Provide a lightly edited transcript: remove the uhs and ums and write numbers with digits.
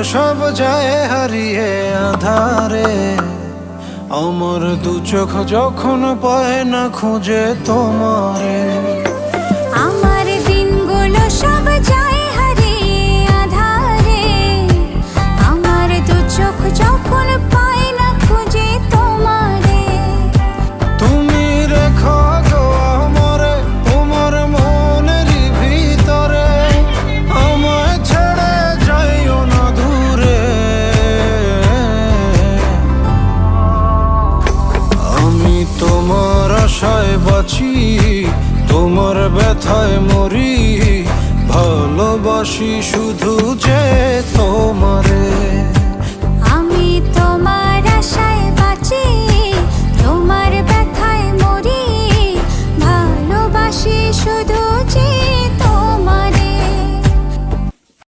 সব যায় হারিয়ে আধারে। আমার দু চোখ যখন পায় না খুঁজে তোমারে। আমার দিনগুলো সব যায় হারিয়ে আঁধারে। আমার দু চোখ যখন পায় না খুঁজে তোমারে। তুমি রেখো গো আমারে তোমার মনেরই ভিতরে, আমায় ছেড়ে যাইও না দূরে। আমি তোমার আশায় বাঁচি, তোমার ব্যথায় মরি, ভালোবাসি শুধু যে তোমারে।